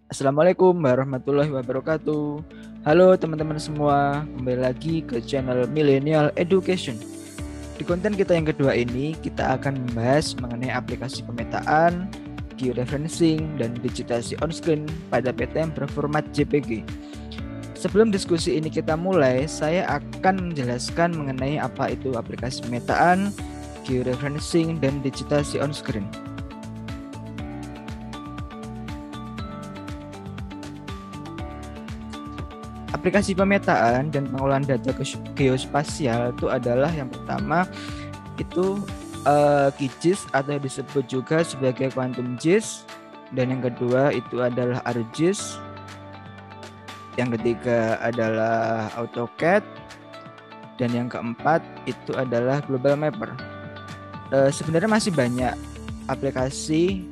Assalamualaikum warahmatullahi wabarakatuh. Halo teman-teman semua, kembali lagi ke channel Millennial Education. Di konten kita yang kedua ini, kita akan membahas mengenai aplikasi pemetaan, georeferencing, dan digitasi on-screen pada PTM berformat JPG. Sebelum diskusi ini kita mulai, saya akan menjelaskan mengenai apa itu aplikasi pemetaan, georeferencing, dan digitasi on-screen. Aplikasi pemetaan dan pengolahan data geospasial itu adalah yang pertama itu QGIS atau disebut juga sebagai Quantum GIS, dan yang kedua itu adalah ArcGIS, yang ketiga adalah AutoCAD, dan yang keempat itu adalah Global Mapper. Sebenarnya masih banyak aplikasi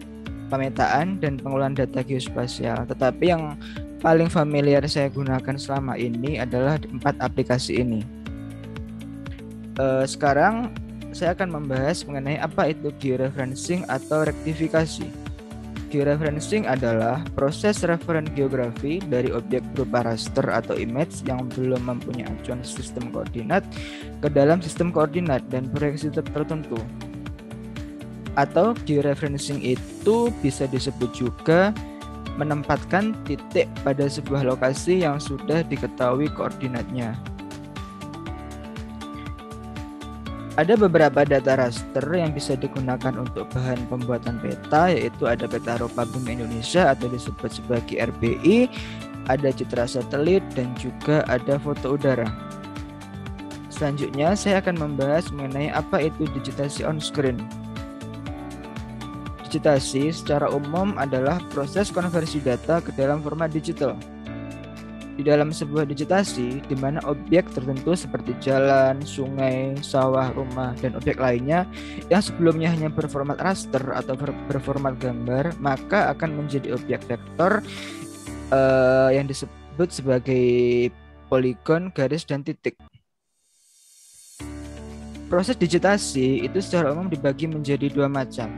pemetaan dan pengolahan data geospasial, tetapi yang paling familiar saya gunakan selama ini adalah 4 aplikasi ini. Sekarang saya akan membahas mengenai apa itu georeferencing atau rektifikasi. Georeferencing adalah proses referen geografi dari objek berupa raster atau image yang belum mempunyai acuan sistem koordinat ke dalam sistem koordinat dan proyeksi tertentu. Atau georeferencing itu bisa disebut juga menempatkan titik pada sebuah lokasi yang sudah diketahui koordinatnya. Ada beberapa data raster yang bisa digunakan untuk bahan pembuatan peta, yaitu ada peta Eropa Bumi Indonesia atau disebut sebagai RBI, ada citra satelit, dan juga ada foto udara. Selanjutnya saya akan membahas mengenai apa itu digitasi on-screen. Digitasi secara umum adalah proses konversi data ke dalam format digital. Di dalam sebuah digitasi, di mana objek tertentu seperti jalan, sungai, sawah, rumah, dan objek lainnya yang sebelumnya hanya berformat raster atau berformat gambar, maka akan menjadi objek vektor yang disebut sebagai poligon, garis, dan titik. Proses digitasi itu secara umum dibagi menjadi dua macam,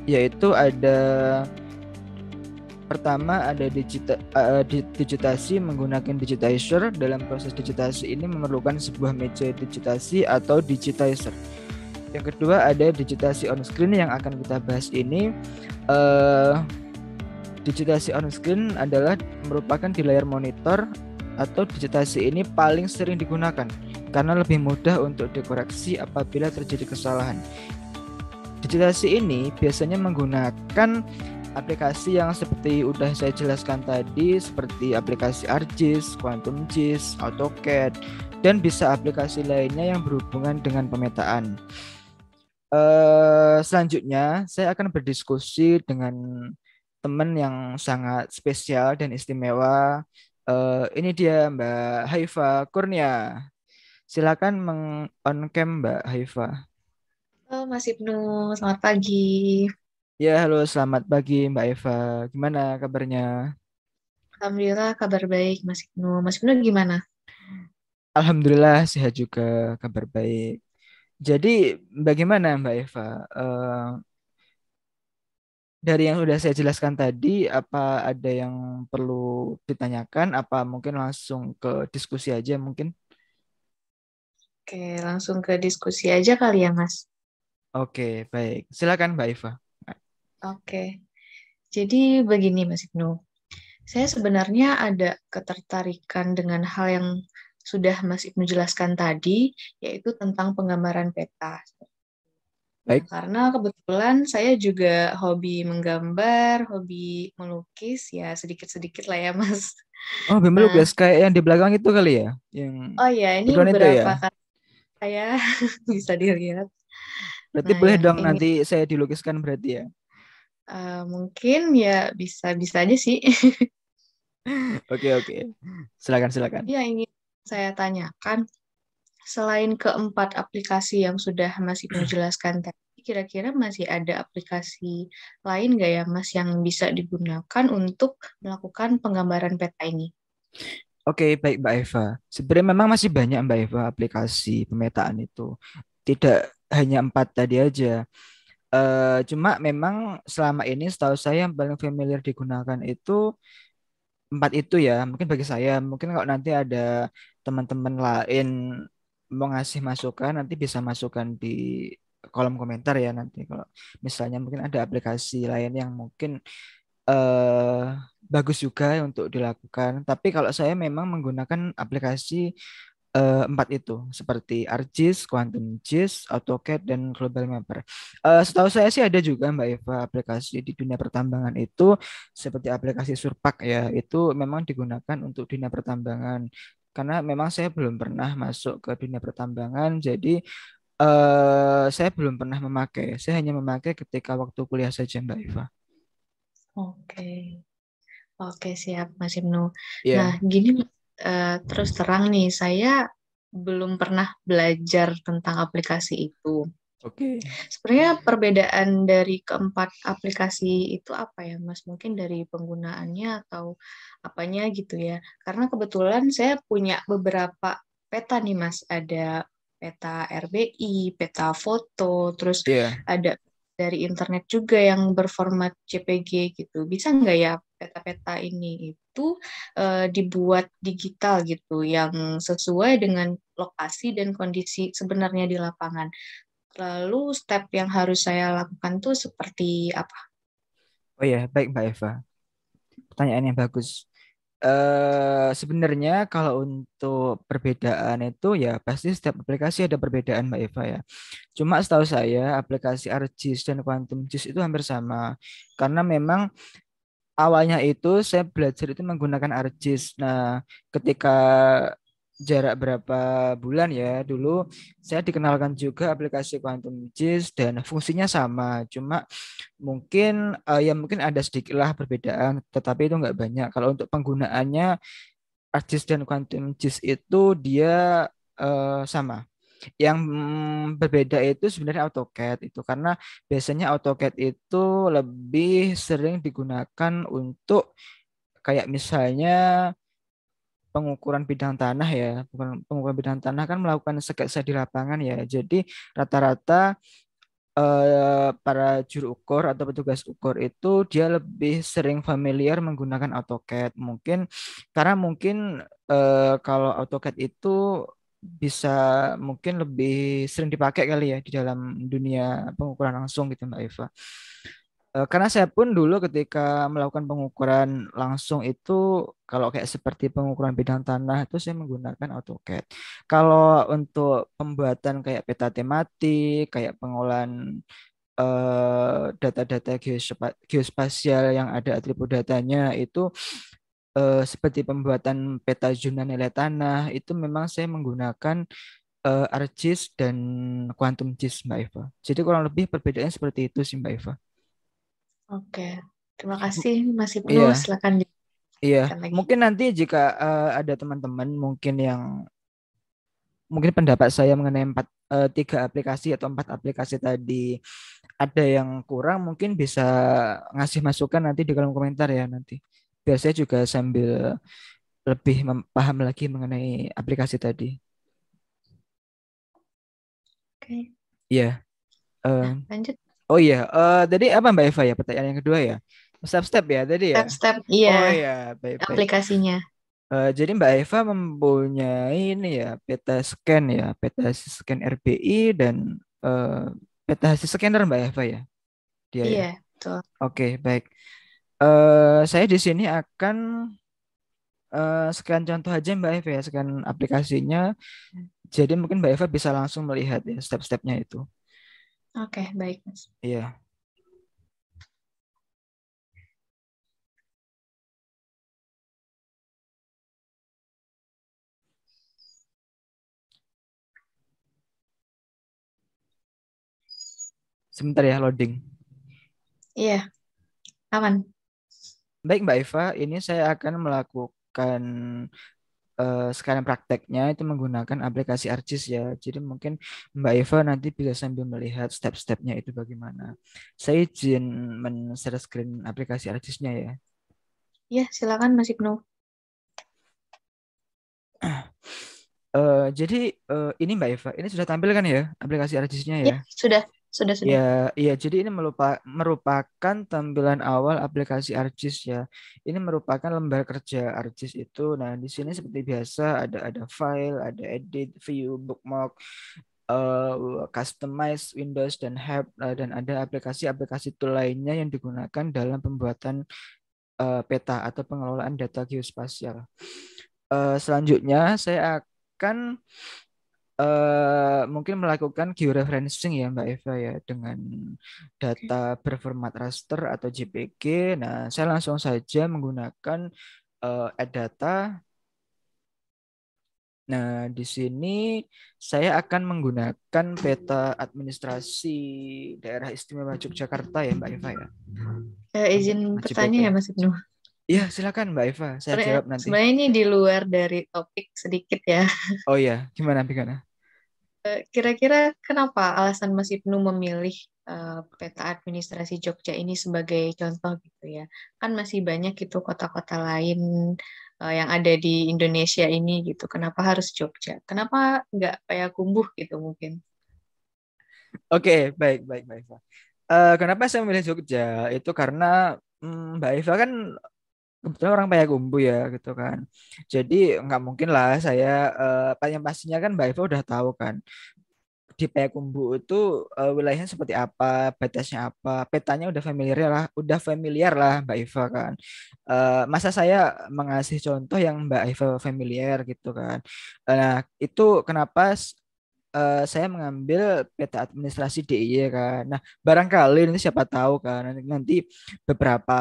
yaitu pertama ada digitasi menggunakan digitizer. Dalam proses digitasi ini memerlukan sebuah meja digitasi atau digitizer. Yang kedua ada digitasi on screen yang akan kita bahas ini. Digitasi on screen adalah merupakan di layar monitor, atau digitasi ini paling sering digunakan karena lebih mudah untuk dikoreksi apabila terjadi kesalahan. Digitasi ini biasanya menggunakan aplikasi yang seperti udah saya jelaskan tadi, seperti aplikasi ArcGIS, Quantum GIS, AutoCAD, dan bisa aplikasi lainnya yang berhubungan dengan pemetaan. Selanjutnya, saya akan berdiskusi dengan teman yang sangat spesial dan istimewa. Ini dia Mbak Haifa Kurnia. Silakan meng-on cam Mbak Haifa. Halo Mas Ibnu, selamat pagi. Ya, halo, selamat pagi Mbak Eva. Gimana kabarnya? Alhamdulillah kabar baik Mas Ibnu. Mas Ibnu gimana? Alhamdulillah sehat juga, kabar baik. Jadi bagaimana Mbak Eva? Dari yang sudah saya jelaskan tadi, apa ada yang perlu ditanyakan? Apa mungkin langsung ke diskusi aja mungkin? Oke, langsung ke diskusi aja kali ya Mas. Oke, baik. Silakan Mbak Eva. Oke, jadi begini Mas Ibnu. Saya sebenarnya ada ketertarikan dengan hal yang sudah Mas Ibnu jelaskan tadi, yaitu tentang penggambaran peta. Nah, Baik. karena kebetulan saya juga hobi menggambar, hobi melukis, ya sedikit-sedikit lah ya Mas. Oh, bimbel Nah, Lugas kayak yang di belakang itu kali ya, yang oh ya, ini background itu ya. beberapa kata saya bisa dilihat. Berarti Nah, boleh yang dong ingin nanti saya dilukiskan berarti ya. mungkin ya bisa-bisa aja sih. Oke, oke. Silakan, silakan. Yang ingin saya tanyakan, selain keempat aplikasi yang sudah Mas Ibnu jelaskan tadi, kira-kira masih ada aplikasi lain nggak ya Mas yang bisa digunakan untuk melakukan penggambaran peta ini? Oke, baik Mbak Eva. Sebenarnya memang masih banyak Mbak Eva aplikasi pemetaan itu. Tidak hanya 4 tadi aja. Cuma memang selama ini setahu saya yang paling familiar digunakan itu empat itu ya. Mungkin bagi saya, mungkin kalau nanti ada teman-teman lain mau ngasih masukan, nanti bisa masukkan di kolom komentar ya nanti. Kalau misalnya mungkin ada aplikasi lain yang mungkin eh bagus juga untuk dilakukan. Tapi kalau saya memang menggunakan aplikasi empat itu seperti ArcGIS, QuantumGIS, AutoCAD, dan Global Mapper. Setahu saya sih ada juga Mbak Eva aplikasi di dunia pertambangan itu seperti aplikasi Surpak ya. Itu memang digunakan untuk dunia pertambangan. Karena memang saya belum pernah masuk ke dunia pertambangan, jadi saya belum pernah memakai. Saya hanya memakai ketika waktu kuliah saja, Mbak Eva. Oke, oke siap Mas Ibnu. Nah, Iya, gini terus terang nih, saya belum pernah belajar tentang aplikasi itu. oke. Sebenarnya perbedaan dari keempat aplikasi itu apa ya, Mas? Mungkin dari penggunaannya atau apanya gitu ya. Karena kebetulan saya punya beberapa peta nih, Mas. Ada peta RBI, peta foto, terus Iya. ada dari internet juga yang berformat JPG gitu. Bisa nggak ya peta-peta ini itu dibuat digital gitu, yang sesuai dengan lokasi dan kondisi sebenarnya di lapangan? Lalu step yang harus saya lakukan tuh seperti apa? Oh ya, baik Mbak Eva. Pertanyaan yang bagus. Sebenarnya kalau untuk perbedaan itu ya pasti setiap aplikasi ada perbedaan Mbak Eva ya. Cuma setahu saya aplikasi ArcGIS dan QuantumGIS itu hampir sama. Karena memang awalnya itu saya belajar itu menggunakan ArcGIS. Nah, ketika jarak berapa bulan ya dulu saya dikenalkan juga aplikasi Quantum Gis dan fungsinya sama. Cuma mungkin ya mungkin ada sedikit lah perbedaan, tetapi itu nggak banyak. Kalau untuk penggunaannya ArcGIS dan Quantum Gis itu dia sama. Yang berbeda itu sebenarnya AutoCAD itu karena biasanya AutoCAD itu lebih sering digunakan untuk kayak misalnya pengukuran bidang tanah ya, bukan pengukuran bidang tanah kan melakukan sketsa di lapangan ya. Jadi rata-rata para juru ukur atau petugas ukur itu dia lebih sering familiar menggunakan AutoCAD. Mungkin karena mungkin kalau AutoCAD itu bisa mungkin lebih sering dipakai kali ya di dalam dunia pengukuran langsung gitu Mbak Eva. Karena saya pun dulu ketika melakukan pengukuran langsung itu kalau kayak seperti pengukuran bidang tanah itu saya menggunakan AutoCAD. Kalau untuk pembuatan kayak peta tematik, kayak pengolahan data-data geospasial yang ada atribut datanya itu seperti pembuatan peta zona nilai tanah itu memang saya menggunakan ArcGIS dan Quantum GIS Mbak Eva. Jadi kurang lebih perbedaannya seperti itu sih Mbak Eva. Oke, terima kasih Mas Ibnu. Iya. Silakan Iya, dilanjutkan lagi. mungkin nanti jika ada teman-teman mungkin yang mungkin pendapat saya mengenai tiga aplikasi atau empat aplikasi tadi ada yang kurang, mungkin bisa ngasih masukan nanti di kolom komentar ya nanti. Biar saya juga sambil lebih paham lagi mengenai aplikasi tadi. Oke, Iya. eh, nah lanjut oh iya, tadi apa Mbak Eva ya? Pertanyaan yang kedua ya. Step-step ya tadi ya. step-step, iya, Oh iya, baik-baik. aplikasinya. Jadi Mbak Eva mempunyai ini ya peta scan ya, peta scan RBI dan eh, peta hasil scanner Mbak Eva ya, dia ya. Iya, betul. Oke, baik. Saya di sini akan scan contoh aja Mbak Eva ya, scan aplikasinya. Jadi mungkin Mbak Eva bisa langsung melihat ya step-stepnya itu. Oke, baik Mas. Iya, sebentar ya loading. Iya, aman. Baik Mbak Eva, ini saya akan melakukan sekarang prakteknya itu menggunakan aplikasi Arcis ya. Jadi mungkin Mbak Eva nanti bisa sambil melihat step-stepnya itu bagaimana. Saya izin men-share screen aplikasi Arcisnya ya. Iya, silakan Mas Ibnu. Jadi ini Mbak Eva, ini sudah tampil kan ya aplikasi Arcisnya ya? Iya, sudah Sudah. Ya, iya. Jadi ini merupakan tampilan awal aplikasi ArcGIS ya. Ini merupakan lembar kerja ArcGIS itu. Nah, di sini seperti biasa ada file, ada edit, view, bookmark, customize Windows dan help, dan ada aplikasi-aplikasi tool lainnya yang digunakan dalam pembuatan peta atau pengelolaan data geospasial. Selanjutnya saya akan mungkin melakukan georeferencing ya Mbak Eva ya dengan Oke. data berformat raster atau JPG. Nah, saya langsung saja menggunakan add data. Nah, di sini saya akan menggunakan peta administrasi daerah istimewa Yogyakarta ya Mbak Eva ya. Izin JPG. bertanya ya Mas Ibnu. Iya, silakan Mbak Eva. Saya jawab nanti. Sebenarnya ini di luar dari topik sedikit ya. Oh iya, gimana? Kira-kira kenapa alasan Mas Ibnu memilih peta administrasi Jogja ini sebagai contoh gitu ya? Kan masih banyak gitu kota-kota lain yang ada di Indonesia ini gitu. Kenapa harus Jogja? Kenapa nggak Payakumbuh gitu mungkin? Oke, baik Mbak Eva. Kenapa saya memilih Jogja? Itu karena Mbak Eva kan kebetulan orang Payakumbuh ya gitu kan. Jadi nggak mungkin lah saya yang pastinya kan Mbak Eva udah tahu kan di Payakumbuh itu wilayahnya seperti apa, batasnya apa, petanya udah familiar lah Mbak Eva kan. Masa saya mengasih contoh yang Mbak Eva familiar gitu kan. Nah, itu kenapa saya mengambil peta administrasi DIY kan. Nah, barangkali nanti siapa tahu kan nanti beberapa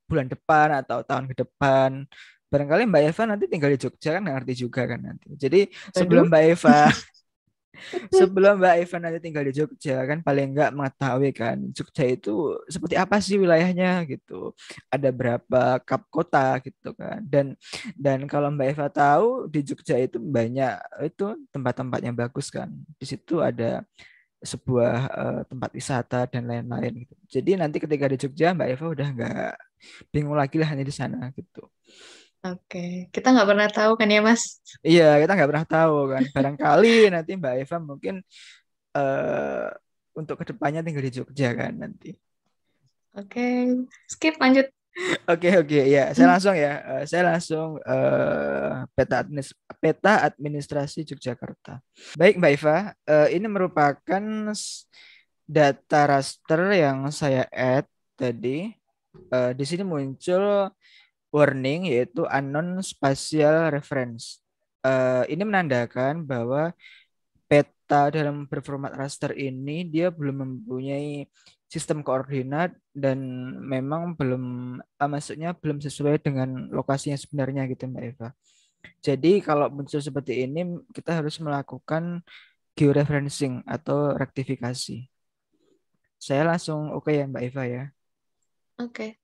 bulan depan atau tahun ke depan barangkali Mbak Eva nanti tinggal di Jogja kan nggak ngerti juga kan nanti. Jadi sebelum Waduh. Mbak Eva sebelum Mbak Eva nanti tinggal di Jogja kan paling nggak mengetahui kan Jogja itu seperti apa sih wilayahnya gitu. Ada berapa kap kota gitu kan. Dan kalau Mbak Eva tahu di Jogja itu banyak itu tempat-tempat yang bagus kan. Di situ ada sebuah tempat wisata dan lain-lain gitu. Jadi nanti ketika di Jogja Mbak Eva udah nggak bingung lagi lah hanya di sana gitu. Oke, kita nggak pernah tahu kan ya Mas? Iya, kita nggak pernah tahu kan. Barangkali nanti Mbak Eva mungkin eh untuk kedepannya tinggal di Jogja kan nanti. Oke, skip lanjut. Oke, ya. Saya langsung ya. Saya langsung peta administrasi Yogyakarta. Baik Mbak Eva, ini merupakan data raster yang saya add tadi. Di sini muncul warning yaitu unknown spatial reference. Ini menandakan bahwa peta dalam berformat raster ini dia belum mempunyai sistem koordinat dan memang belum maksudnya belum sesuai dengan lokasi yang sebenarnya gitu Mbak Eva. Jadi kalau muncul seperti ini kita harus melakukan georeferencing atau rektifikasi. Saya langsung oke ya Mbak Eva ya. Oke.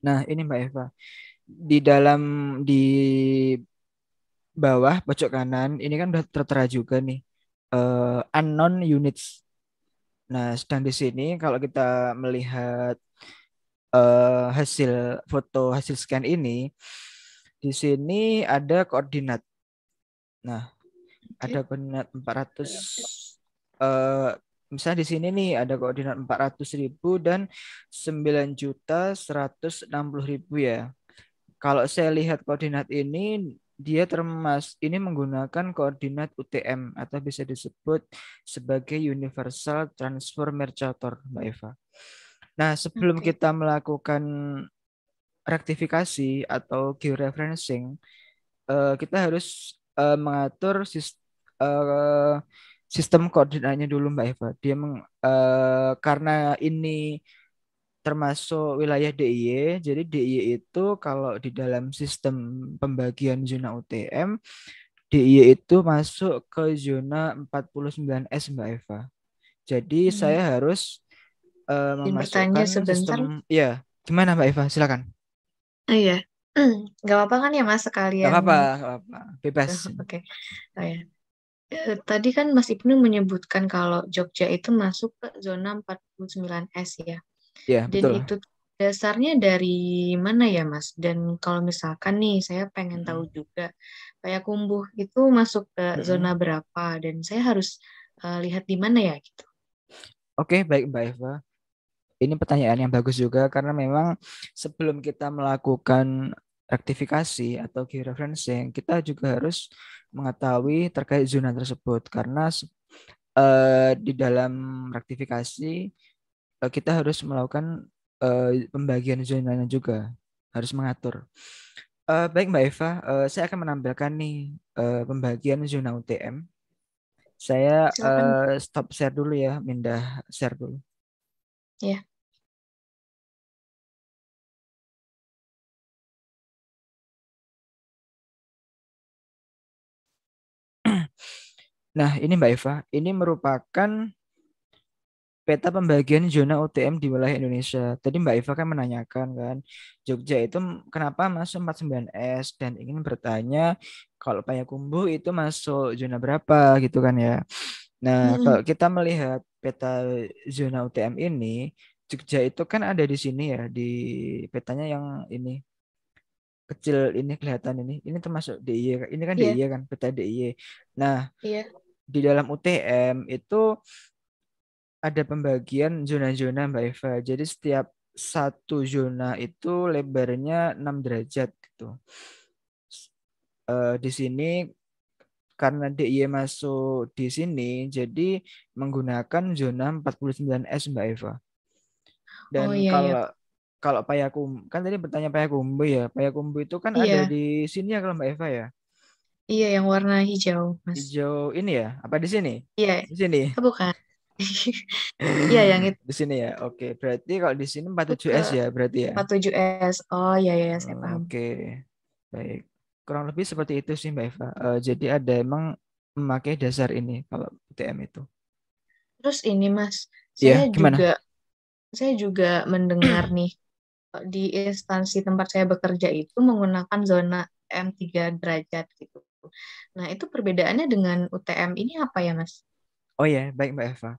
Nah, ini Mbak Eva. Di bawah pojok kanan ini kan udah tertera juga nih unknown units. Nah, sedang di sini kalau kita melihat hasil foto hasil scan ini, di sini ada koordinat. Nah, ada Oke. koordinat 400 eh misalnya di sini nih ada koordinat 400.000 dan 9.160.000 ya. Kalau saya lihat koordinat ini, dia ini menggunakan koordinat UTM atau bisa disebut sebagai Universal Transfer Mercator, Mbak Eva. Nah, sebelum Oke. kita melakukan rektifikasi atau georeferencing, kita harus mengatur eh, sistem koordinatnya dulu, Mbak Eva. Karena ini termasuk wilayah DIY. Jadi DIY itu kalau di dalam sistem pembagian zona UTM, DIY itu masuk ke zona 49S Mbak Eva. Jadi Hmm. saya harus Izin bertanya memasukkan sebentar. ya, gimana Mbak Eva? Silakan. Oh iya. Nggak apa-apa kan ya Mas Gak sekalian. apa-apa, gak apa-apa. Bebas. Oke. Oh ya. Tadi kan Mas Ibnu menyebutkan kalau Jogja itu masuk ke zona 49S ya. Ya, Dan betul. itu dasarnya dari mana ya Mas? Dan kalau misalkan nih saya pengen tahu Mm-mm. juga Payakumbuh itu masuk ke zona Mm-mm. berapa dan saya harus lihat di mana ya gitu. Oke, baik Mbak Eva. Ini pertanyaan yang bagus juga karena memang sebelum kita melakukan rektifikasi atau georeferencing, kita juga harus mengetahui terkait zona tersebut karena di dalam rektifikasi kita harus melakukan pembagian zonanya juga, harus mengatur. Baik Mbak Eva, saya akan menampilkan nih pembagian zona UTM. Saya Silakan. stop share dulu ya, pindah share dulu. Ya. Nah, ini Mbak Eva, ini merupakan peta pembagian zona UTM di wilayah Indonesia. Tadi Mbak Eva kan menanyakan kan, Jogja itu kenapa masuk 49S dan ingin bertanya kalau Payakumbuh itu masuk zona berapa gitu kan ya. Nah, Mm-mm. kalau kita melihat peta zona UTM ini, Jogja itu kan ada di sini ya, di petanya yang ini kecil ini kelihatan ini. Ini termasuk DIY. Ini kan Iya, DIY kan, peta DIY. Nah, iya. di dalam UTM itu ada pembagian zona-zona Mbak Eva. Jadi setiap satu zona itu lebarnya 6 derajat gitu. Di sini karena DIY masuk di sini, jadi menggunakan zona 49S Mbak Eva. Dan Oh iya, iya. kalau kalau Payakumbuh, kan tadi bertanya Payakumbuh ya. Payakumbuh itu kan ada Iya, di sini ya kalau Mbak Eva ya. iya yang warna hijau, Mas. Hijau ini ya, apa di sini? Iya, Di sini. bukan. Iya, yang itu Di sini ya. Oke, berarti kalau di sini ke 47S ya berarti ya. 47S. Oh iya, iya, saya paham. Oke, baik. Kurang lebih seperti itu sih Mbak Eva. Jadi ada emang memakai dasar ini kalau UTM itu. Terus ini, Mas, saya Iya, juga gimana? saya juga mendengar nih di instansi tempat saya bekerja itu menggunakan zona M3 derajat gitu. Nah, itu perbedaannya dengan UTM ini apa ya, Mas? Oh ya, baik Mbak Eva.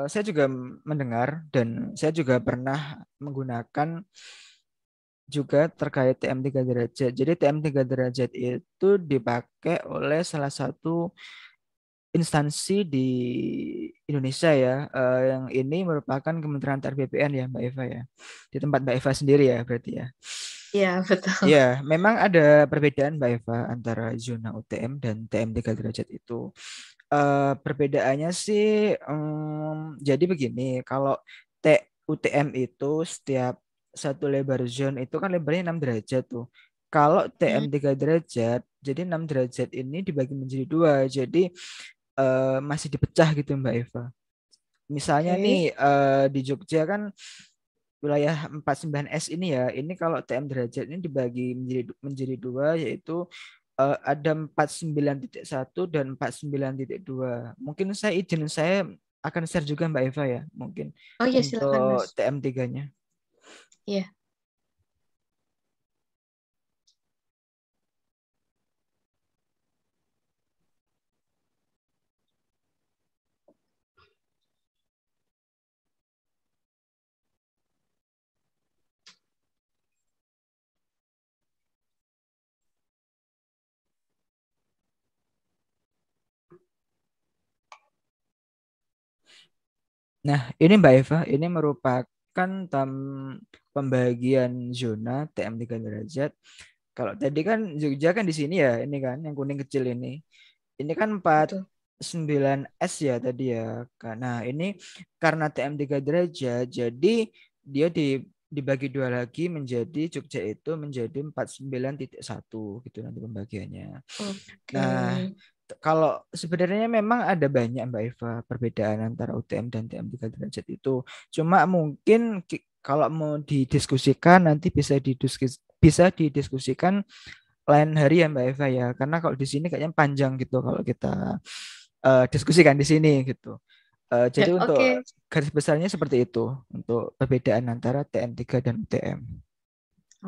Saya juga mendengar dan saya juga pernah menggunakan juga terkait TM3 derajat. Jadi TM3 derajat itu dipakai oleh salah satu instansi di Indonesia ya. Yang ini merupakan Kementerian Antar BPN ya Mbak Eva ya. Di tempat Mbak Eva sendiri ya berarti ya. Iya, betul. Ya, memang ada perbedaan Mbak Eva antara zona UTM dan TM3 derajat itu. Perbedaannya sih, jadi begini, kalau UTM itu setiap satu lebar zone itu kan lebarnya 6 derajat tuh. Kalau TM Hmm. 3 derajat, jadi 6 derajat ini dibagi menjadi dua, jadi masih dipecah gitu Mbak Eva. Misalnya nih Oke. di Jogja kan wilayah 49S ini ya, ini kalau TM derajat ini dibagi menjadi dua, yaitu ada 49.1 dan 49.2. Mungkin saya akan share juga Mbak Eva ya, mungkin Oh iya, silakan, untuk Mas. TM3-nya. Iya. Nah, ini Mbak Eva, ini merupakan pembagian zona TM3 derajat. Kalau tadi kan Jogja kan di sini ya, ini kan yang kuning kecil ini. Ini kan Betul. 49S ya tadi ya. Nah, ini karena TM3 derajat, jadi dia dibagi dua lagi menjadi Jogja itu menjadi 49.1 gitu nanti pembagiannya. Oke. Nah, kalau sebenarnya memang ada banyak Mbak Eva perbedaan antara UTM dan TM3 derajat itu. Cuma mungkin kalau mau didiskusikan nanti bisa didiskusikan lain hari ya Mbak Eva ya. Karena kalau di sini kayaknya panjang gitu kalau kita diskusikan di sini gitu. Jadi Ya, untuk oke. garis besarnya seperti itu untuk perbedaan antara TM3 dan UTM.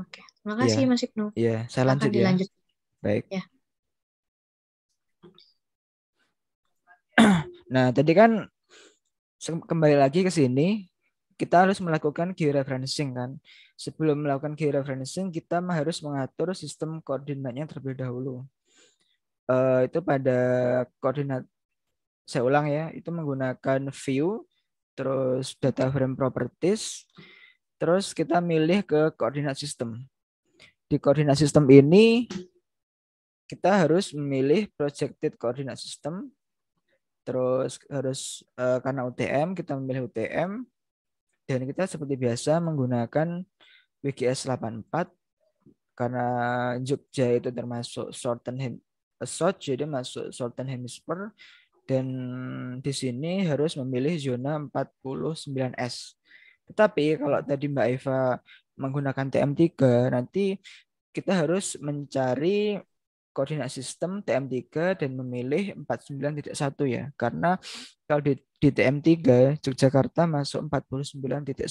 Oke. Terima Iya, kasih, Mas Ibnu. iya, saya Silakan lanjut ya. dilanjut. Baik. Ya. Nah, tadi kan kembali lagi ke sini, kita harus melakukan georeferencing kan. Sebelum melakukan georeferencing, kita harus mengatur sistem koordinatnya terlebih dahulu. Itu pada koordinat, saya ulang ya, itu menggunakan view terus data frame properties, terus kita milih ke koordinat sistem. Di koordinat sistem ini kita harus memilih projected coordinate system, terus harus karena UTM kita memilih UTM, dan kita seperti biasa menggunakan WGS 84 karena Jogja itu termasuk South, jadi masuk Southern Hemisphere, dan di sini harus memilih zona 49S. Tetapi kalau tadi Mbak Eva menggunakan TM3, nanti kita harus mencari koordinat sistem TM3 dan memilih 49.1 ya. Karena kalau di TM3 Yogyakarta masuk 49.1.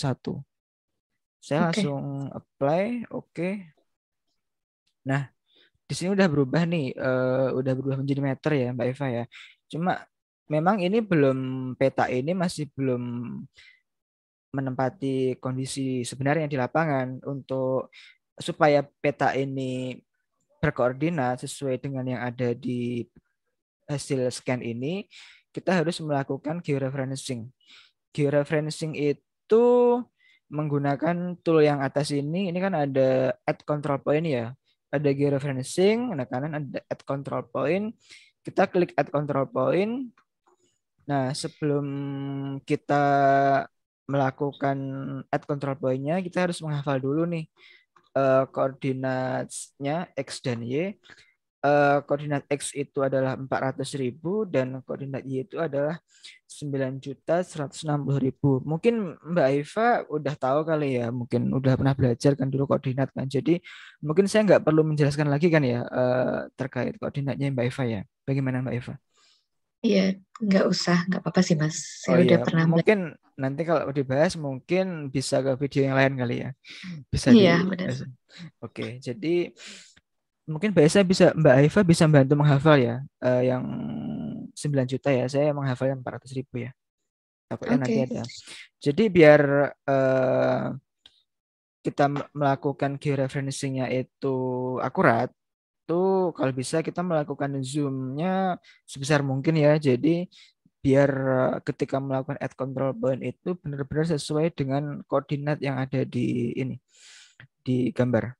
Saya langsung apply, oke. Nah, di sini udah berubah nih, udah berubah menjadi meter ya Mbak Eva ya. Cuma memang ini peta ini masih belum menempati kondisi sebenarnya di lapangan. Untuk supaya peta ini berkoordinat sesuai dengan yang ada di hasil scan ini, kita harus melakukan georeferencing. Georeferencing itu menggunakan tool yang atas ini kan ada add control point ya. Ada georeferencing, nah kanan ada add control point. Kita klik add control point. Nah, sebelum kita melakukan add control point-nya, kita harus menghafal dulu nih koordinatnya X dan Y. Koordinat X itu adalah 400.000 dan koordinat Y itu adalah 9.160.000. Mungkin Mbak Eva udah tahu kali ya, mungkin udah pernah belajar kan dulu koordinat kan. Jadi mungkin saya nggak perlu menjelaskan lagi kan ya terkait koordinatnya Mbak Eva ya. Bagaimana Mbak Eva? Iya, nggak usah, nggak apa-apa sih Mas. Oh Saya iya, udah pernah belajar. mungkin nanti kalau dibahas mungkin bisa ke video yang lain kali ya. Bisa di Iya, benar. Oke, jadi mungkin Mbak Eva bisa membantu menghafal ya yang 9 juta ya. Saya menghafal yang 400.000 ya. Takutnya nanti Oke. ada. Jadi biar kita melakukan georeferencing-nya itu akurat, tuh kalau bisa kita melakukan zoom-nya sebesar mungkin ya. Jadi biar ketika melakukan add control point itu benar-benar sesuai dengan koordinat yang ada di gambar.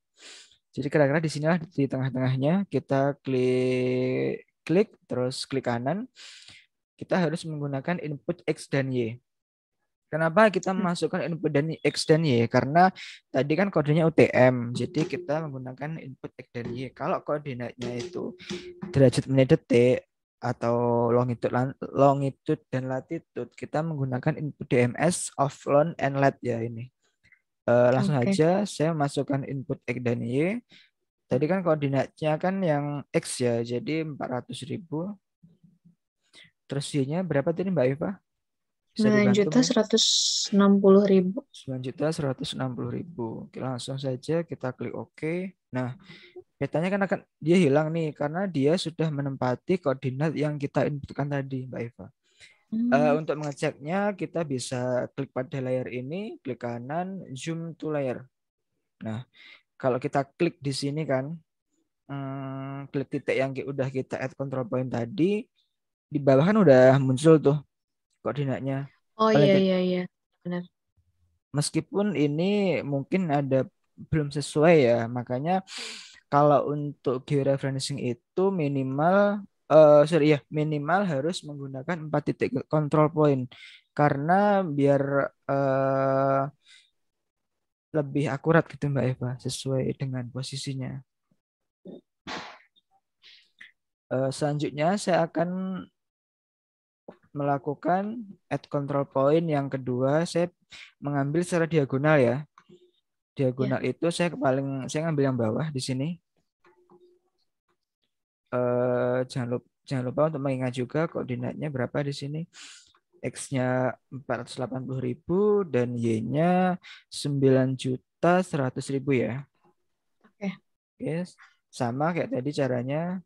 Jadi kira-kira di sinilah di tengah-tengahnya kita klik terus klik kanan. Kita harus menggunakan input X dan Y. Kenapa kita memasukkan input dan X dan Y? Karena tadi kan kodenya UTM, jadi kita menggunakan input X dan Y. Kalau koordinatnya itu derajat menit detik atau longitude dan latitude, kita menggunakan input DMS, offline and lat ya ini. Langsung Oke. aja saya masukkan input X dan Y. Tadi kan koordinatnya kan yang X ya, jadi 400.000. Terus Y-nya berapa tadi Mbak Eva? Bisa dibantu mungkin? 9.160.000. 9.160.000. Oke, langsung saja kita klik OK. Nah, petanya kan akan dia hilang nih karena dia sudah menempati koordinat yang kita inputkan tadi, Mbak Eva. Untuk mengeceknya kita bisa klik pada layar ini, klik kanan, zoom to layer. Nah, kalau kita klik di sini kan, klik titik yang udah kita add control point tadi, di bawah kan udah muncul tuh koordinatnya. Oh Paling iya tidak, iya iya, benar. meskipun ini mungkin ada belum sesuai ya, makanya kalau untuk georeferencing itu minimal harus menggunakan 4 titik control point karena biar lebih akurat gitu Mbak Eva sesuai dengan posisinya. Selanjutnya saya akan melakukan add control point yang kedua. Saya mengambil secara diagonal ya. Diagonal Ya. itu saya ngambil yang bawah di sini. Jangan lupa untuk mengingat juga koordinatnya berapa di sini. X-nya 480.000 dan Y-nya 9.100.000 ya. Oke. Oke, sama kayak tadi caranya.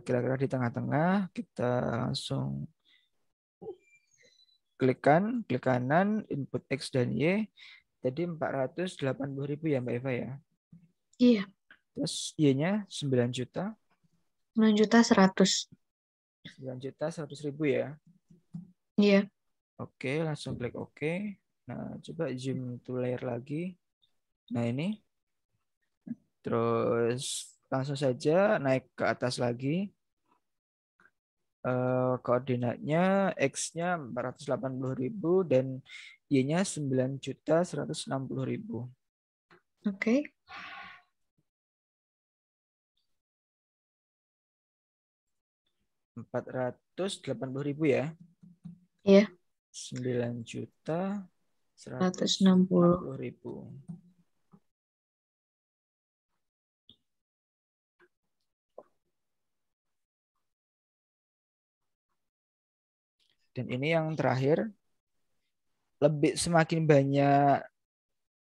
Kira-kira di tengah-tengah kita langsung klik kanan, input X dan Y. Tadi 480.000 ya Mbak Eva ya. Iya. Terus Y-nya 9 juta. 9.100.000. 9.100.000 ya. Iya. Oke, langsung klik oke. Nah, coba zoom to layer lagi. Nah, ini. Terus langsung saja naik ke atas lagi. Koordinatnya X-nya 480.000 dan Y-nya 9.160.000. Oke. 480.000 ya. Iya, 160. 9.160.000. Dan ini yang terakhir, lebih semakin banyak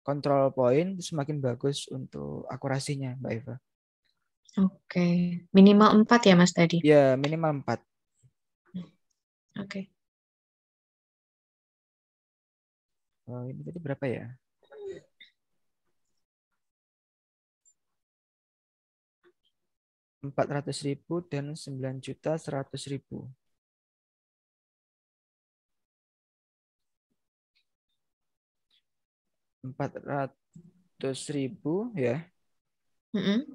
control point semakin bagus untuk akurasinya, Mbak Eva. Oke. Minimal 4 ya, Mas, tadi? Ya, minimal 4. Oke. Oh, ini tadi berapa ya? 400.000 dan 9.100.000. 400.000 ya.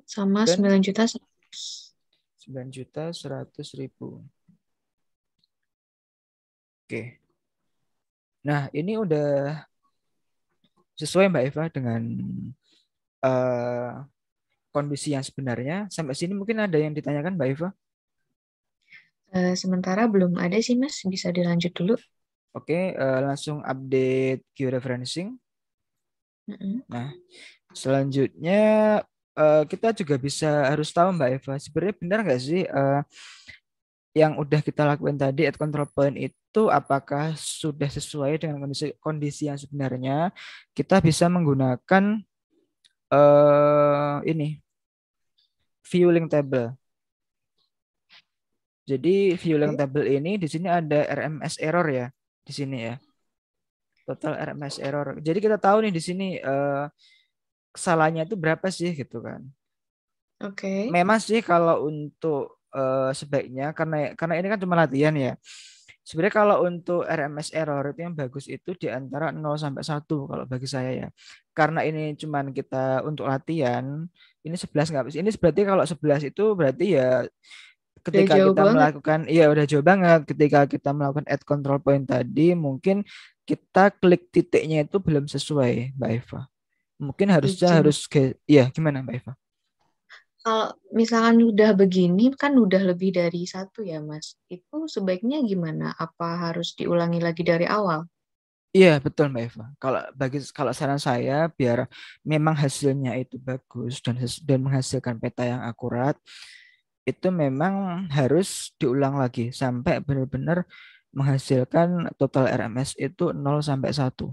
Sama Dan 9 juta. 9.100.000. Oke. Nah, ini udah sesuai Mbak Eva dengan eh, kondisi yang sebenarnya. Sampai sini mungkin ada yang ditanyakan Mbak Eva? Sementara belum ada sih, Mas. Bisa dilanjut dulu. Oke, langsung update georeferencing. Mm-mm. Nah, selanjutnya kita juga bisa harus tahu Mbak Eva, sebenarnya benar nggak sih yang udah kita lakukan tadi at control point itu apakah sudah sesuai dengan kondisi yang sebenarnya? Kita bisa menggunakan ini viewing table. Jadi viewing Oke. table ini di sini ada RMS error ya di sini ya. Total RMS error. Jadi kita tahu nih di sini kesalahannya itu berapa sih gitu kan. Oke. Memang sih kalau untuk sebaiknya karena ini kan cuma latihan ya. Sebenarnya kalau untuk RMS error itu yang bagus itu di antara 0 sampai 1 kalau bagi saya ya. Karena ini cuman kita untuk latihan, ini 11 nggak bisa. Ini berarti kalau 11 itu berarti ya Udah ketika jauh kita banget. melakukan iya udah jauh banget. Ketika kita melakukan add control point tadi mungkin kita klik titiknya itu belum sesuai, Mbak Eva. Mungkin harusnya Izin. harus ke iya gimana Mbak Eva? Kalau misalkan udah begini, kan udah lebih dari satu ya, Mas. Itu sebaiknya gimana? Apa harus diulangi lagi dari awal? Iya betul Mbak Eva. Kalau saran saya biar memang hasilnya itu bagus dan menghasilkan peta yang akurat, itu memang harus diulang lagi sampai benar-benar menghasilkan total RMS itu 0 sampai 1.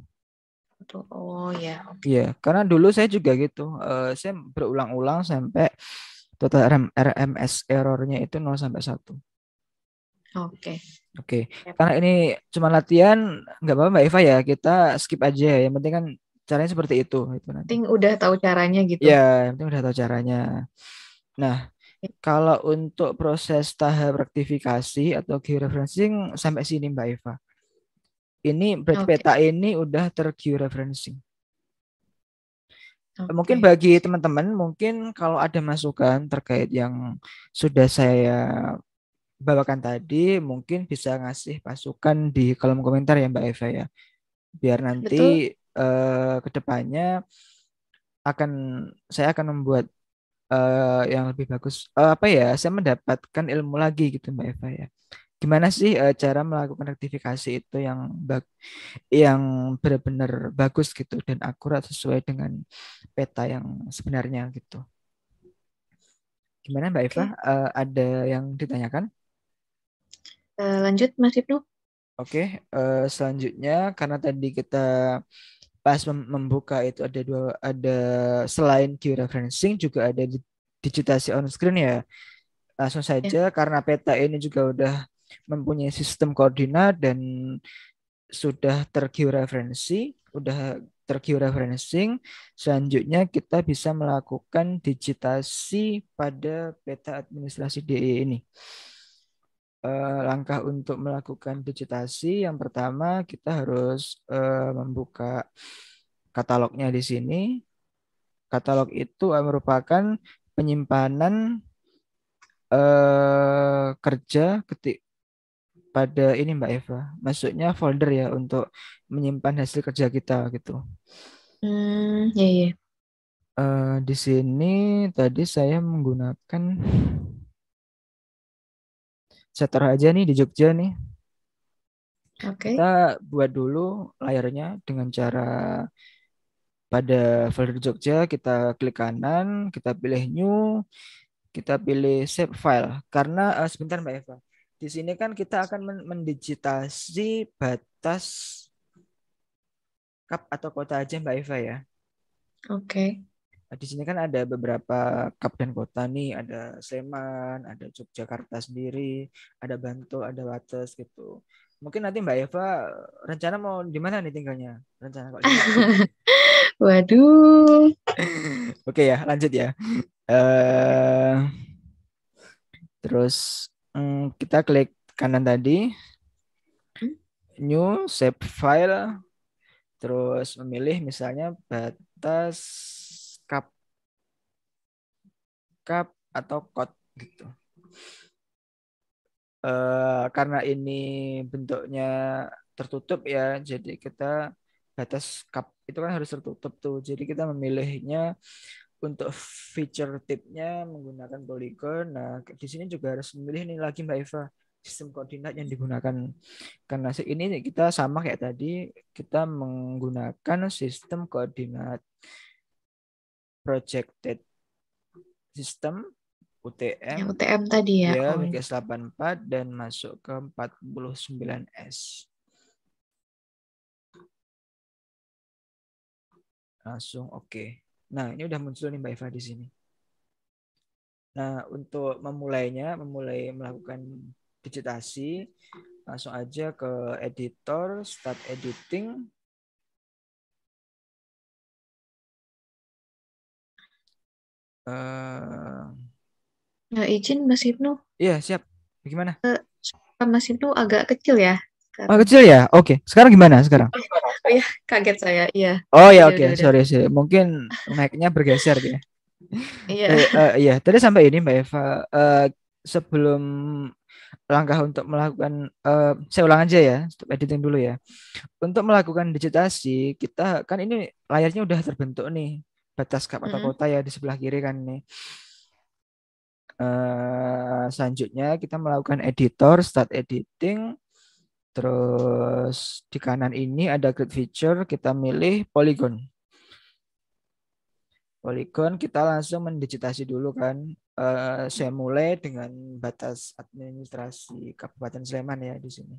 Oh ya, oke. Iya, karena dulu saya juga gitu. Saya berulang-ulang sampai total RMS errornya itu 0 sampai 1. Oke. Oke, Yap. karena ini cuma latihan, nggak apa-apa Mbak Eva ya. Kita skip aja. Yang penting kan caranya seperti itu nanti. Penting udah tahu caranya gitu. Ya, yang penting udah tahu caranya. Nah, kalau untuk proses tahap rektifikasi atau georeferencing sampai sini Mbak Eva. Ini berarti Oke, peta ini udah tergeoreferencing. Mungkin oke. bagi teman-teman, mungkin kalau ada masukan terkait yang sudah saya bawakan tadi, mungkin bisa ngasih masukan di kolom komentar ya Mbak Eva ya. Biar Betul. nanti ke depannya akan saya akan membuat yang lebih bagus. Apa ya? Saya mendapatkan ilmu lagi gitu Mbak Eva ya. Gimana sih cara melakukan rektifikasi itu yang benar-benar bagus gitu dan akurat sesuai dengan peta yang sebenarnya gitu. Gimana Mbak Eva? Oke. Ada yang ditanyakan? Lanjut, Mas Ibnu. Oke, selanjutnya karena tadi kita pas membuka itu ada selain georeferencing juga ada digitasi on screen ya. Langsung Ya. saja karena peta ini juga udah mempunyai sistem koordinat dan sudah tergeoreferensi, udah tergeoreferencing, selanjutnya kita bisa melakukan digitasi pada peta administrasi DE ini. langkah untuk melakukan digitasi, yang pertama kita harus membuka katalognya di sini. Katalog itu merupakan penyimpanan kerja ketik pada ini Mbak Eva. Maksudnya folder ya untuk menyimpan hasil kerja kita gitu. Ya, ya. Di sini tadi saya menggunakan, saya taruh aja nih di Jogja nih. Oke. Kita buat dulu layarnya dengan cara pada folder Jogja kita klik kanan, kita pilih new, kita pilih save file. Karena sebentar Mbak Eva, di sini kan kita akan mendigitasi batas kap atau kota aja Mbak Eva ya. Oke. Nah, di sini kan ada beberapa kap dan kota nih, ada Sleman, ada Yogyakarta sendiri, ada Bantul, ada Wates gitu. Mungkin nanti Mbak Eva rencana mau di mana nih tinggalnya? Rencana kok di Jogja. Waduh. Oke ya, lanjut ya. eh Terus kita klik kanan tadi, new, save file, terus memilih misalnya batas kap kap atau code gitu. Karena ini bentuknya tertutup ya, jadi kita batas cup itu kan harus tertutup tuh. Jadi kita memilihnya untuk feature tipnya menggunakan polygon. Nah, di sini juga harus memilih ini lagi Mbak Eva, sistem koordinat yang digunakan. Karena ini kita sama kayak tadi, kita menggunakan sistem koordinat projected system UTM. Yang UTM tadi ya. Ya, Oh, iya. WGS 84 dan masuk ke 49S. Langsung oke. Nah, ini udah muncul nih Mbak Eva di sini. Nah, untuk memulai melakukan digitasi, langsung aja ke editor, start editing. Eh, Nah, izin Mas Ibnu. iya, siap. Gimana? Suara Mas Ibnu agak kecil ya Oh, sekarang. kecil ya? Oke. Sekarang gimana sekarang? Oh iya, kaget saya. Iya. Oh ya, oke. Udah. Sorry, sorry. Mungkin mic-nya bergeser ya. Iya. Iya, tadi sampai ini Mbak Eva. Sebelum langkah untuk melakukan, saya ulang aja ya, stop editing dulu ya. Untuk melakukan digitasi, kita kan ini layarnya udah terbentuk nih, batas kap atau Mm-mm. kota ya di sebelah kiri kan nih. Selanjutnya kita melakukan editor, start editing. Terus di kanan ini ada grid feature, kita milih polygon. Polygon kita langsung mendigitasi dulu kan. Saya mulai dengan batas administrasi Kabupaten Sleman ya di sini.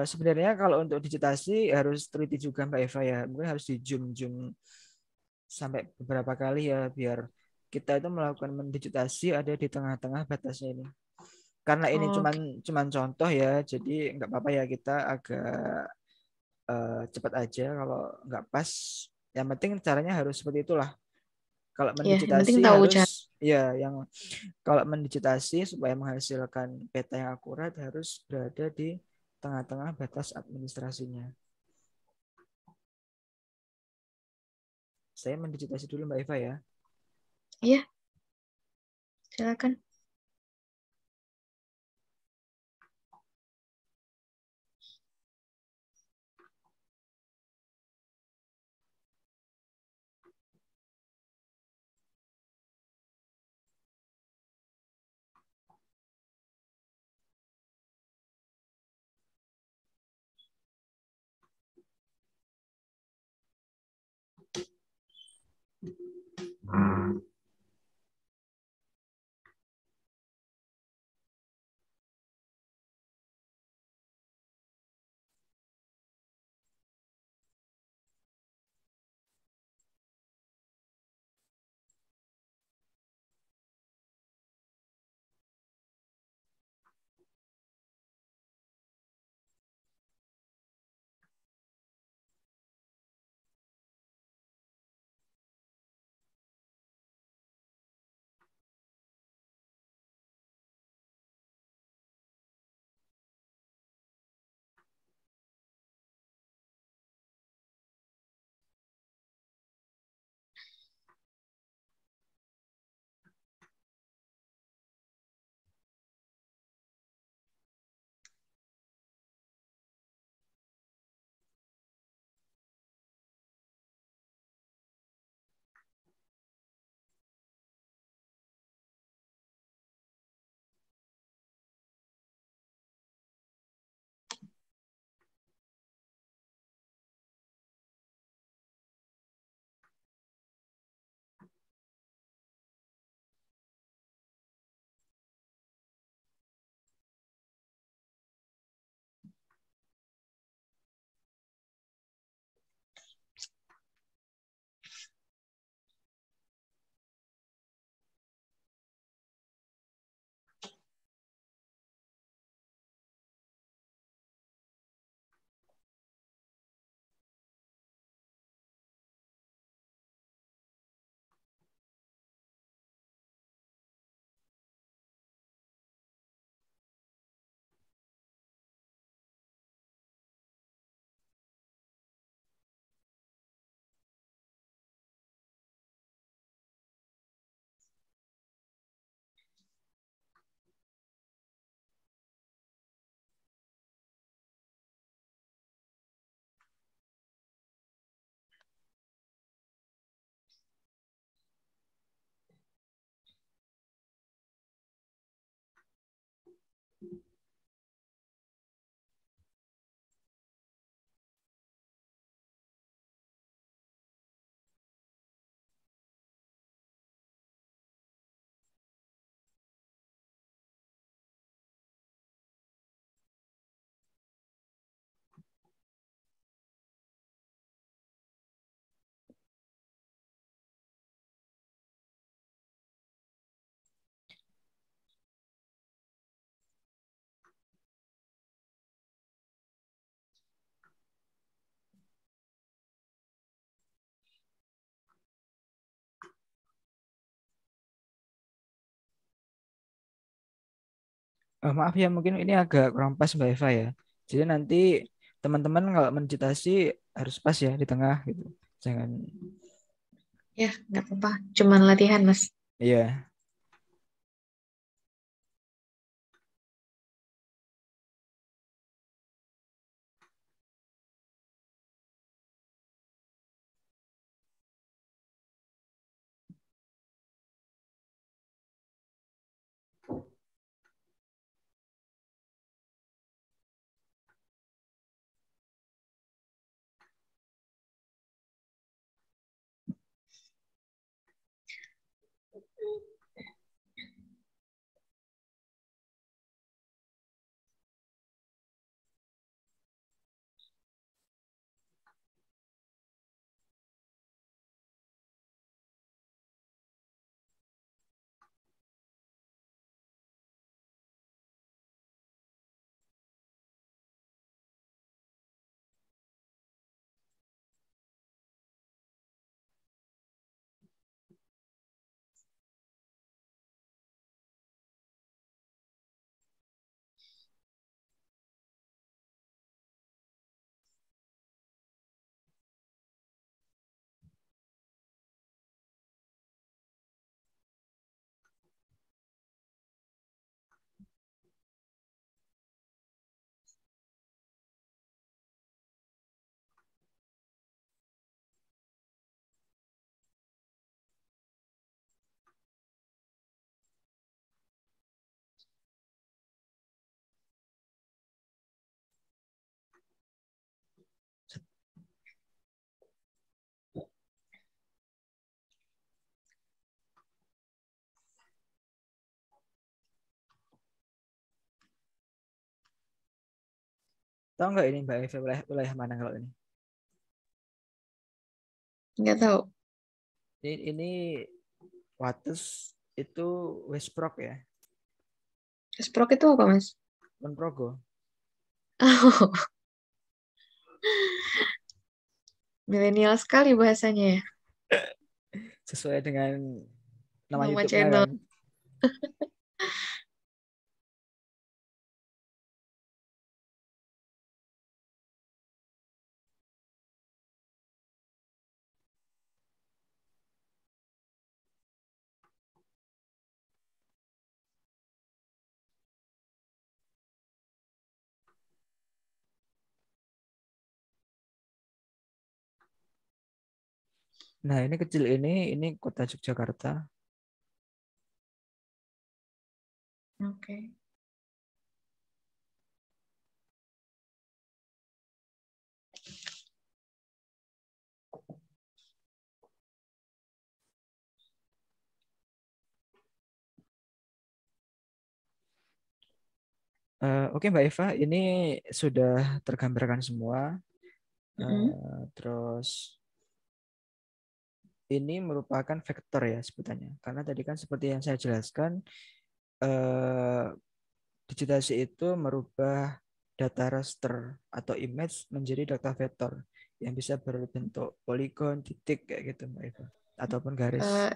Sebenarnya kalau untuk digitasi harus teliti juga Mbak Eva ya. Mungkin harus di zoom sampai beberapa kali ya biar kita itu melakukan mendigitasi ada di tengah-tengah batasnya ini. Karena ini cuman Oke. cuman contoh ya, jadi nggak apa-apa ya kita agak cepat aja kalau nggak pas. Yang penting caranya harus seperti itulah. Kalau Ya, yang penting mendigitasi tahu harus cara. ya yang kalau mendigitasi supaya menghasilkan peta yang akurat harus berada di tengah-tengah batas administrasinya. Saya mendigitasi dulu Mbak Eva ya. Iya, silakan. Maaf ya, mungkin ini agak kurang pas Mbak Eva ya. Jadi nanti teman-teman kalau mencitasi harus pas ya di tengah gitu. Jangan, Ya, nggak apa-apa. Cuman latihan, Mas. iya. Tahu nggak ini Mbak Eva wilayah mana kalau ini? Nggak tahu. Ini Wates itu Westbrook ya, Sprok itu apa, Mas? Ponorogo. Milenial sekali bahasanya ya. Sesuai dengan nama Nama YouTube-nya channel. kan. Nah, ini kecil ini kota Yogyakarta. Oke. Oke Mbak Eva, ini sudah tergambarkan semua. Mm-mm. Terus ini merupakan vektor ya sebutannya. Karena tadi kan seperti yang saya jelaskan, eh, digitasi itu merubah data raster atau image menjadi data vektor yang bisa berbentuk poligon, titik kayak gitu Mbak Eva, ataupun garis. Eh,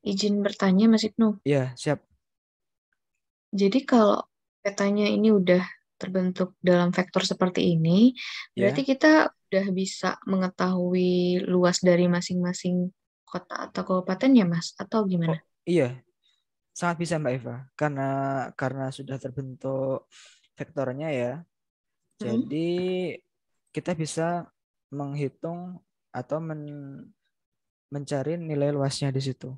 izin bertanya, Mas Ibnu. Iya, siap. Jadi kalau petanya ini udah terbentuk dalam vektor seperti ini, berarti Ya. kita udah bisa mengetahui luas dari masing-masing kota atau kabupaten ya, Mas? Atau Oh, gimana? iya, sangat bisa Mbak Eva. Karena sudah terbentuk vektornya ya. Mm-mm. Jadi kita bisa menghitung atau mencari nilai luasnya di situ.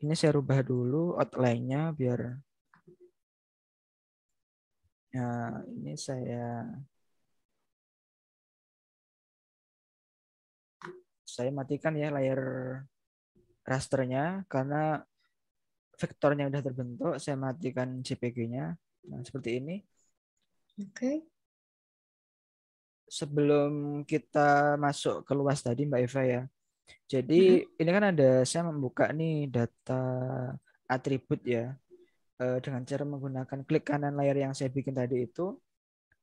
Ini saya rubah dulu outline-nya biar ya, ini saya matikan ya layar rasternya karena vektornya udah terbentuk. Saya matikan JPG-nya. Nah, seperti ini. Oke. Sebelum kita masuk ke luas tadi Mbak Eva ya. Jadi Mm-mm. ini kan ada saya membuka nih data atribut ya. Dengan cara menggunakan klik kanan layar yang saya bikin tadi itu,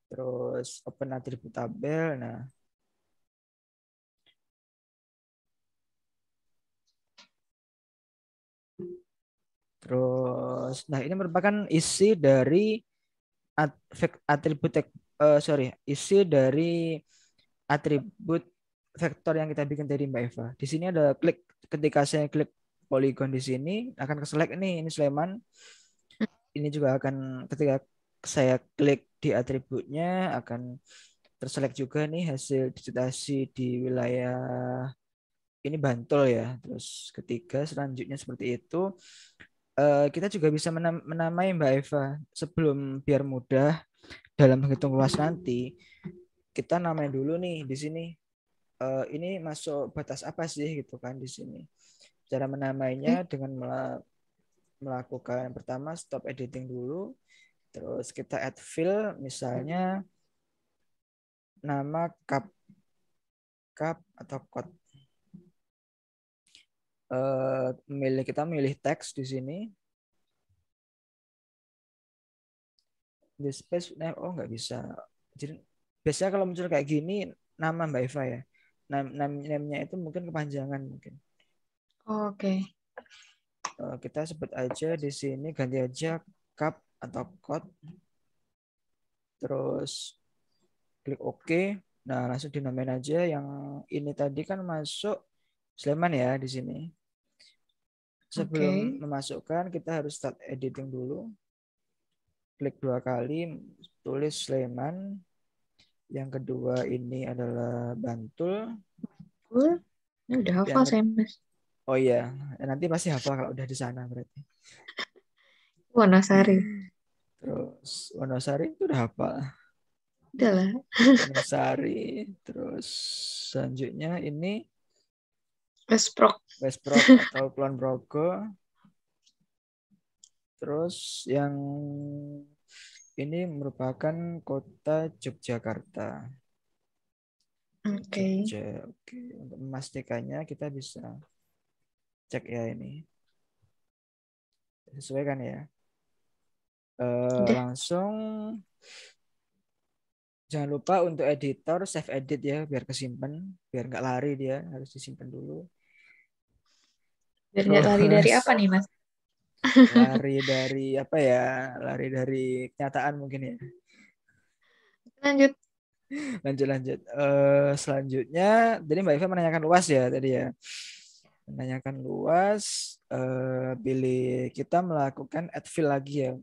terus open atribut tabel. Nah, Terus, nah ini merupakan isi dari atribut isi dari atribut vektor yang kita bikin tadi Mbak Eva. Di sini ada klik, ketika saya klik poligon di sini akan ke select nih, ini Sleman. Ini juga akan ketika saya klik di atributnya akan terselect juga nih hasil digitasi di wilayah ini Bantul ya. Terus ketiga selanjutnya seperti itu. Kita juga bisa menamai Mbak Eva sebelum biar mudah dalam menghitung luas nanti. Kita namain dulu nih di sini. Ini masuk batas apa sih gitu kan di sini. Cara menamainya dengan melakukan yang pertama stop editing dulu. Terus kita add fill misalnya nama cup atau code. Kita milih teks di sini. Di space name nggak bisa. Jadi biasanya kalau muncul kayak gini nama Mbak Eva ya. Namanya itu mungkin kepanjangan mungkin. Oke. Kita sebut aja di sini ganti aja cup atau code. Terus klik OK. Nah, langsung dinamain aja yang ini tadi kan masuk Sleman ya di sini. Sebelum memasukkan kita harus start editing dulu. Klik 2 kali, tulis Sleman. Yang kedua ini adalah Bantul. Ini udah hafal saya, Mas. Oh iya, nanti pasti hafal kalau udah di sana berarti. Wonosari. Terus Wonosari itu udah hafal. Udah lah. Wonosari. Terus selanjutnya ini Westbrook atau Kulon Progo. Terus yang ini merupakan kota Yogyakarta. Oke. Oke. Untuk memastikannya kita bisa cek ya ini. Sesuai kan ya? Langsung jangan lupa untuk editor save edit ya biar kesimpan, biar nggak lari dia harus disimpan dulu. Biar nggak lari dari apa nih Mas? Lari dari apa ya? Lari dari kenyataan mungkin ya. Lanjut. Lanjut. Selanjutnya, jadi Mbak Eva menanyakan luas ya tadi ya. Menanyakan luas, pilih kita melakukan add fill lagi ya.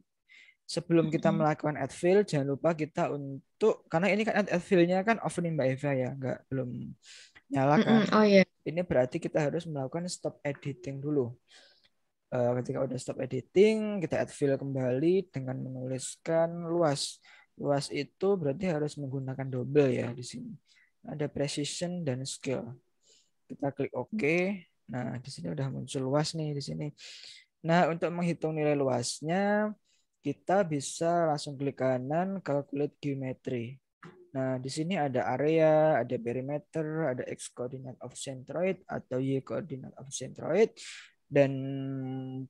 Sebelum kita melakukan add fill, jangan lupa kita untuk karena ini kan add fill-nya kan off nih Mbak Eva ya, belum nyala kan. Oh iya. Ini berarti kita harus melakukan stop editing dulu. Ketika udah stop editing, kita add fill kembali dengan menuliskan luas. Luas itu berarti harus menggunakan double ya di sini. Ada precision dan scale. Kita klik OK. Nah, di sini udah muncul luas nih di sini. Nah, untuk menghitung nilai luasnya, kita bisa langsung klik kanan, calculate geometry. Nah, di sini ada area, ada perimeter, ada x coordinate of centroid atau y coordinate of centroid. Dan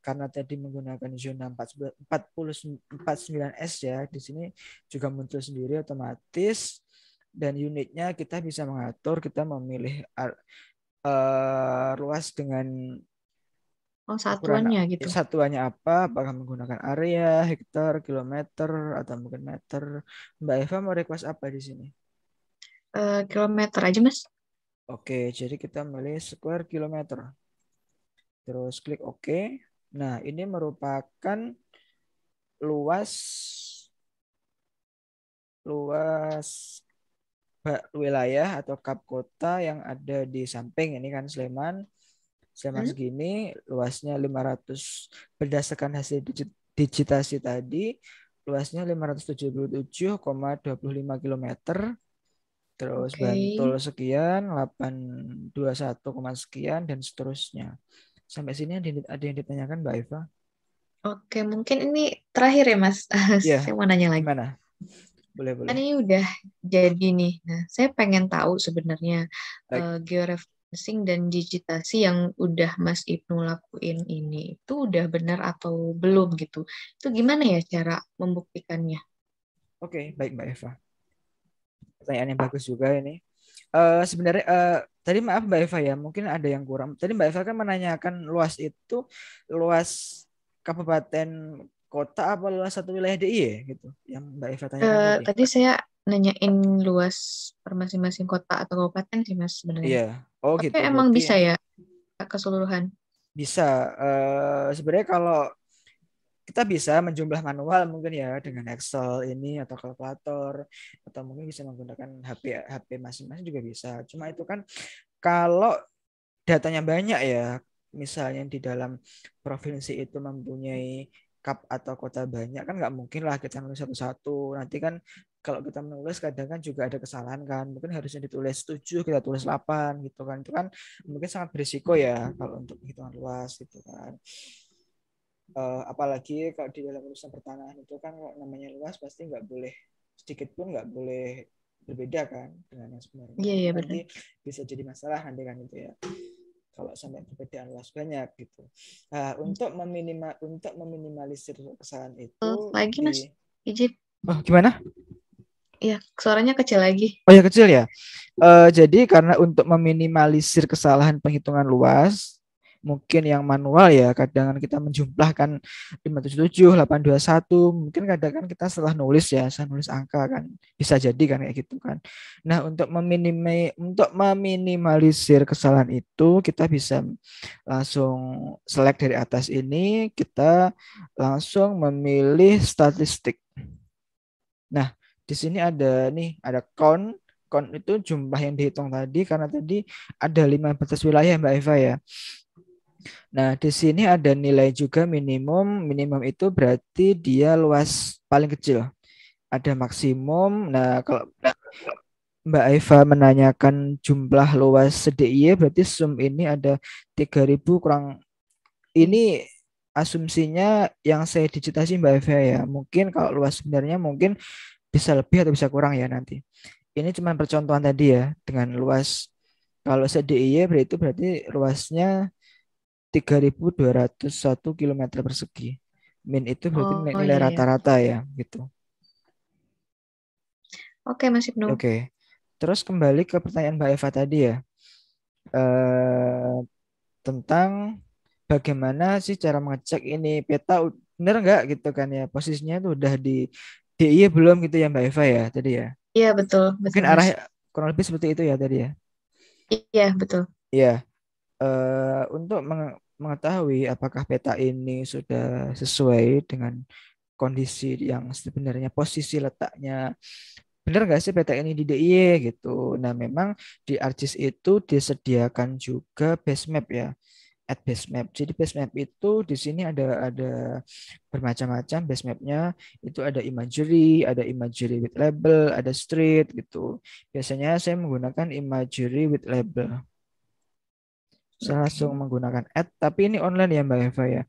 karena tadi menggunakan zona 49S ya, di sini juga muncul sendiri otomatis. Dan unitnya kita bisa mengatur, kita memilih luas dengan satuannya gitu. Satuannya apa? Apakah menggunakan area, hektar, kilometer, atau mungkin meter? Mbak Eva mau request apa di sini? Kilometer aja Mas. Oke, jadi kita milih square kilometer. Terus klik OK. Nah, ini merupakan luas wilayah atau kap kota yang ada di samping ini kan Sleman segini, luasnya 500 berdasarkan hasil digitasi tadi, luasnya 577,25 km. Terus Bantul sekian, 821, sekian dan seterusnya. Sampai sini ada yang ditanyakan Mbak Eva? Oke, mungkin ini terakhir ya Mas. Ya, saya mau nanya lagi. gimana? Boleh. Kan ini udah jadi nih. Nah, saya pengen tahu sebenarnya georeferencing dan digitasi yang udah Mas Ibnu lakuin ini itu udah benar atau belum gitu. Itu gimana ya cara membuktikannya? Oke, baik Mbak Eva. Pertanyaan yang bagus juga ini. Sebenarnya tadi maaf Mbak Eva ya, mungkin ada yang kurang. Tadi Mbak Eva kan menanyakan luas itu luas kabupaten kota apa luas satu wilayah DIY ya gitu yang Mbak Eva tanyakan tadi. Tadi saya nanyain luas per masing-masing kota atau kabupaten sih Mas sebenarnya. Iya. Oh Tapi gitu. emang Berarti bisa ya keseluruhan. bisa. Sebenarnya kalau kita bisa menjumlah manual mungkin ya dengan Excel ini atau kalkulator atau mungkin bisa menggunakan HP HP masing-masing juga bisa. Cuma itu kan kalau datanya banyak ya, misalnya di dalam provinsi itu mempunyai kap atau kota banyak kan nggak mungkin lah kita nulis satu-satu. Nanti kan kalau kita menulis kadang kan juga ada kesalahan kan. Mungkin harusnya ditulis 7 kita tulis 8 gitu kan. Itu kan mungkin sangat berisiko ya kalau untuk hitungan luas gitu kan. Apalagi kalau di dalam urusan pertanahan itu kan kalau namanya luas pasti nggak boleh sedikit pun nggak boleh berbeda kan dengan yang sebenarnya. Iya, Itu iya nanti benar. bisa jadi masalah nanti kan itu ya kalau sampai perbedaan luas banyak gitu. Nah, untuk meminimalisir kesalahan itu Lagi Mas, izin. gimana? Iya, suaranya kecil lagi. Oh ya kecil ya. Jadi karena untuk meminimalisir kesalahan penghitungan luas, mungkin yang manual ya, kadang kita menjumlahkan 577, 821, mungkin kadang kan kita setelah nulis ya, saya nulis angka kan, bisa jadi kan kayak gitu kan. Nah, untuk meminimalisir kesalahan itu, kita bisa langsung select dari atas ini, kita langsung memilih statistik. Nah, di sini ada count. Count itu jumlah yang dihitung tadi karena tadi ada 15 wilayah Mbak Eva ya. Nah, di sini ada nilai juga minimum. Minimum itu berarti dia luas paling kecil. Ada maksimum. Nah, kalau Mbak Eva menanyakan jumlah luas DIY berarti sum ini ada 3.000 kurang ini asumsinya yang saya digitasi Mbak Eva ya. Mungkin kalau luas sebenarnya mungkin bisa lebih atau bisa kurang ya nanti. Ini cuma percontohan tadi ya dengan luas kalau DIY berarti luasnya 3.201 km persegi. Min itu berarti Oh nilai iya ya. rata-rata ya gitu. Oke Mas Ibnu. Oke. Terus kembali ke pertanyaan Mbak Eva tadi ya. Eh, tentang bagaimana sih cara mengecek ini peta bener nggak gitu kan ya. Posisinya itu udah di DIY belum gitu ya Mbak Eva ya tadi ya. Iya betul, betul Mungkin Mas. arah kurang lebih seperti itu ya tadi ya. Iya betul. Iya. Untuk mengetahui apakah peta ini sudah sesuai dengan kondisi yang sebenarnya posisi letaknya benar nggak sih peta ini di DIY gitu. Nah memang di ArcGIS itu disediakan juga base map ya, at base map. Jadi base map itu di sini ada bermacam-macam base mapnya. Itu ada imagery with label, ada street gitu. Biasanya saya menggunakan imagery with label. Saya Oke. langsung menggunakan add, tapi ini online ya Mbak Eva ya,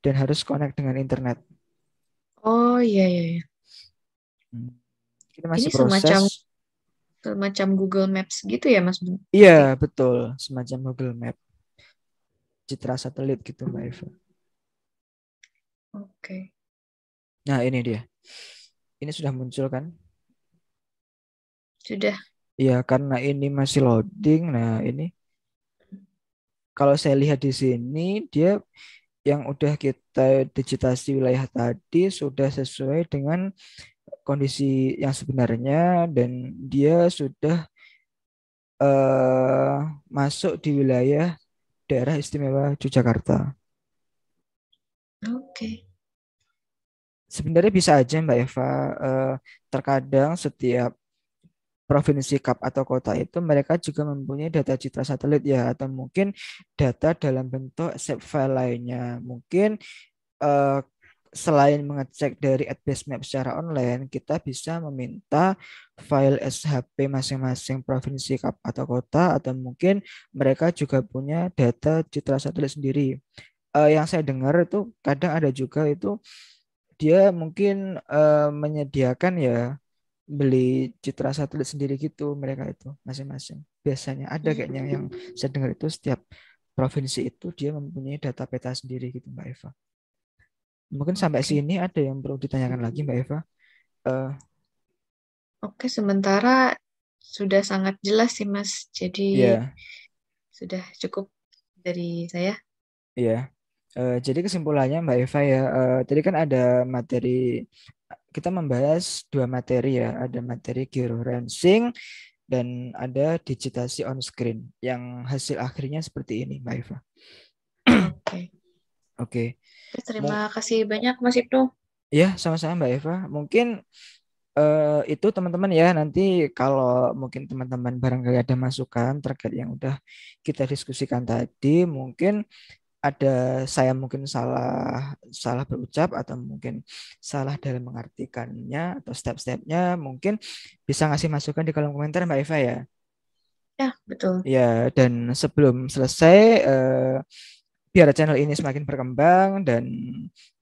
dan harus connect dengan internet. Oh iya iya iya. Hmm. Ini Ini masih semacam proses. semacam Google Maps gitu ya Mas? Iya, Berarti. betul. Semacam Google Map, citra satelit gitu Mbak Eva. Oke. Nah, ini dia. Ini sudah muncul kan? Sudah. Iya, karena ini masih loading. Nah, ini kalau saya lihat di sini, dia yang udah kita digitasi wilayah tadi sudah sesuai dengan kondisi yang sebenarnya dan dia sudah eh, masuk di wilayah daerah istimewa Yogyakarta. Oke. Sebenarnya bisa aja Mbak Eva, eh, terkadang setiap provinsi kap atau kota itu mereka juga mempunyai data citra satelit ya atau mungkin data dalam bentuk shape file lainnya. Mungkin eh, selain mengecek dari Adbase Map secara online, kita bisa meminta file SHP masing-masing provinsi kap atau kota atau mungkin mereka juga punya data citra satelit sendiri. Yang saya dengar itu kadang ada juga itu dia mungkin menyediakan ya beli citra satelit sendiri gitu mereka itu masing-masing. Biasanya ada kayaknya yang saya dengar itu setiap provinsi itu dia mempunyai data peta sendiri gitu Mbak Eva. Mungkin sampai Oke. sini ada yang perlu ditanyakan lagi Mbak Eva. Eh Oke, sementara sudah sangat jelas sih Mas. Jadi ya, sudah cukup dari saya. ya. Jadi kesimpulannya Mbak Eva ya, tadi kan ada materi, kita membahas dua materi ya, ada materi georeferencing dan ada digitasi on screen yang hasil akhirnya seperti ini Mbak Eva. Oke. Oke. Terima Mung- kasih banyak Mas Ibnu. Ya, sama-sama Mbak Eva. Mungkin itu teman-teman ya, nanti kalau mungkin teman-teman barangkali ada masukan terkait yang udah kita diskusikan tadi, mungkin ada saya mungkin salah salah berucap atau mungkin salah dalam mengartikannya atau step-stepnya, mungkin bisa ngasih masukan di kolom komentar Mbak Eva ya. Ya, betul. Ya, dan sebelum selesai, biar channel ini semakin berkembang dan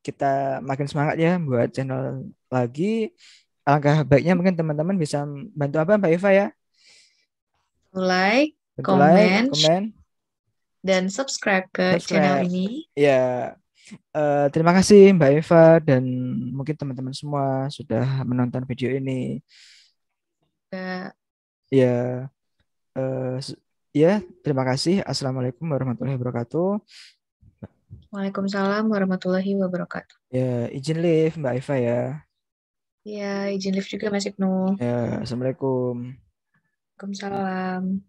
kita makin semangat ya buat channel lagi. Alangkah baiknya mungkin teman-teman bisa bantu apa Mbak Eva ya? Like, Bantu like, komen, komen, dan subscribe ke channel subscribe. ini. Ya, terima kasih Mbak Eva dan mungkin teman-teman semua sudah menonton video ini. Ya, Ya, ya, terima kasih. Assalamualaikum warahmatullahi wabarakatuh. Waalaikumsalam warahmatullahi wabarakatuh. Ya, izin live Mbak Eva ya. Ya, izin live juga Mas Ibnu. Ya, assalamualaikum. Waalaikumsalam.